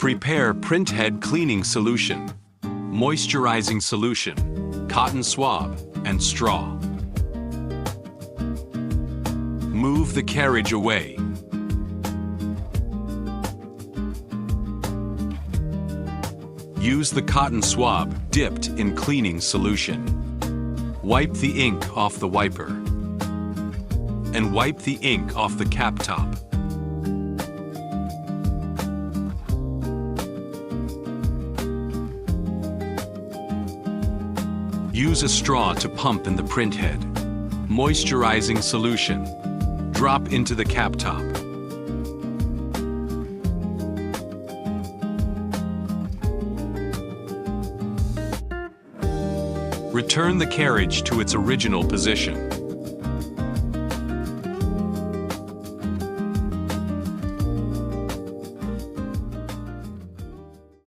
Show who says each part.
Speaker 1: Prepare Printhead cleaning solution, moisturizing solution, cotton swab, and straw. Move the carriage away. Use the cotton swab dipped in cleaning solution. Wipe the ink off the wiper. And wipe the ink off the cap top. Use a straw to pump in the printhead. Moisturizing solution. Drop into the cap top. Return the carriage to its original position.